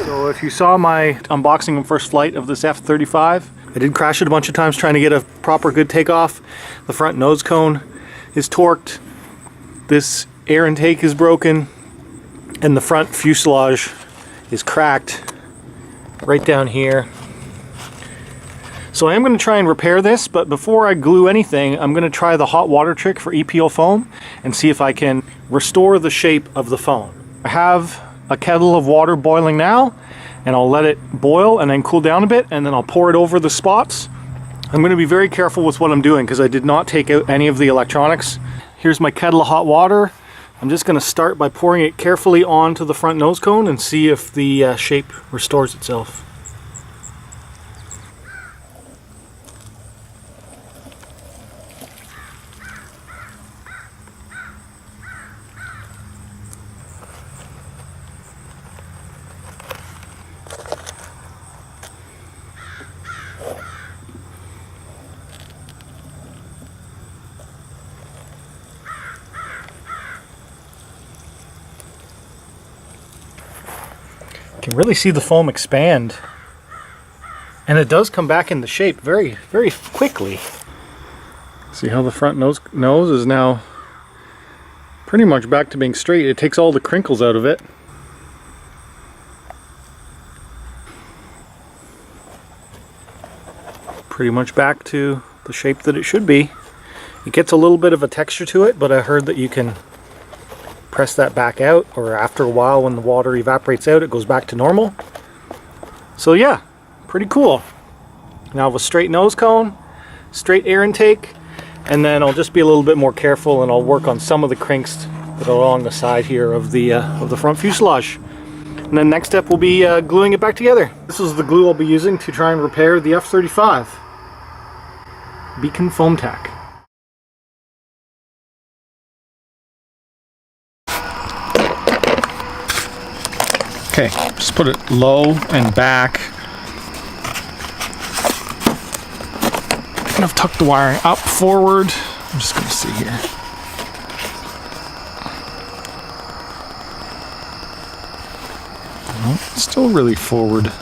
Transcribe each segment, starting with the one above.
So if you saw my unboxing and first flight of this F-35, I did crash it a bunch of times trying to get a proper good takeoff. The front nose cone is torqued, this air intake is broken, and the front fuselage is cracked right down here. So I am going to try and repair this, but before I glue anything, I'm going to try the hot water trick for EPO foam and see if I can restore the shape of the foam. I have a kettle of water boiling now, and I'll let it boil and then cool down a bit, and then I'll pour it over the spots. I'm going to be very careful with what I'm doing because I did not take out any of the electronics. Here's my kettle of hot water. I'm just going to start by pouring it carefully onto the front nose cone and see if the shape restores itself. You can really see the foam expand, and it does come back into shape very, very quickly. See how the front nose is now pretty much back to being straight. It takes all the crinkles out of it. Pretty much back to the shape that it should be. It gets a little bit of a texture to it, but I heard that you can press that back out, or after a while when the water evaporates out it goes back to normal. So yeah, pretty cool. Now I have a straight nose cone, straight air intake, and then I'll just be a little bit more careful and I'll work on some of the crinks that are along the side here of the front fuselage. And then next step will be gluing it back together. This is the glue I'll be using to try and repair the F-35. Beacon Foam Tack. Okay, just put it low and back. Kind of tuck the wiring up forward. I'm just going to see here. No, it's still really forward.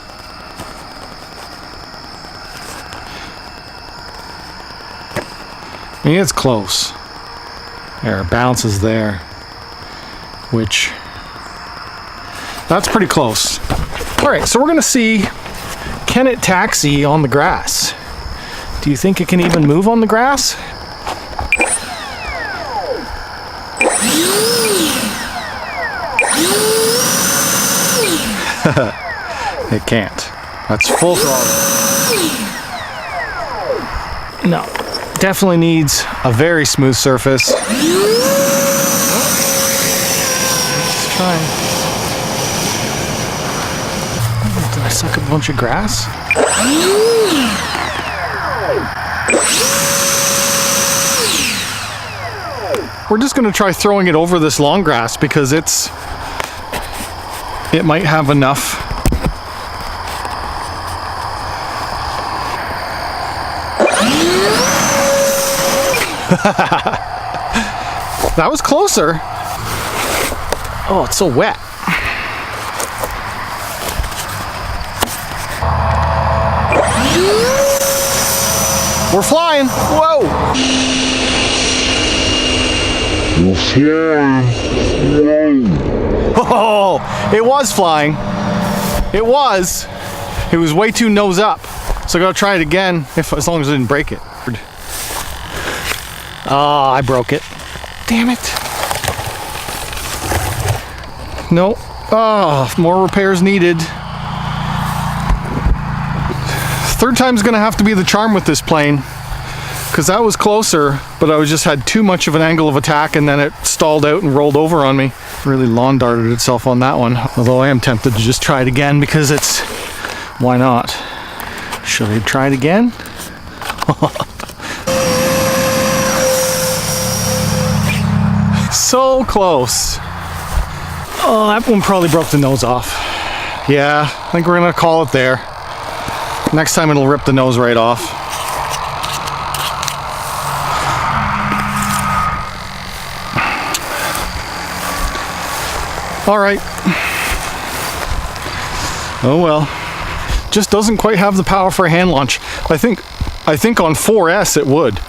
I mean, it's close. There, it bounces there, which that's pretty close. All right, so we're gonna see, can it taxi on the grass? Do you think it can even move on the grass? It can't. That's full throttle. No, definitely needs a very smooth surface. Let's try. Did I suck a bunch of grass? We're just going to try throwing it over this long grass because it might have enough. That was closer. Oh, it's so wet. We're flying. Whoa. We're flying. Whoa. Oh, it was flying. It was way too nose up. So I gotta try it again, as long as I didn't break it. Ah, I broke it. Damn it. No. Oh, more repairs needed. Third time's gonna have to be the charm with this plane, because that was closer, but I just had too much of an angle of attack and then it stalled out and rolled over on me. Really lawn darted itself on that one, although I am tempted to just try it again because it's, why not? Should I try it again? So close. Oh, that one probably broke the nose off. Yeah, I think we're gonna call it there. Next time it'll rip the nose right off. All right. Oh well. Just doesn't quite have the power for a hand launch. I think on 4S it would.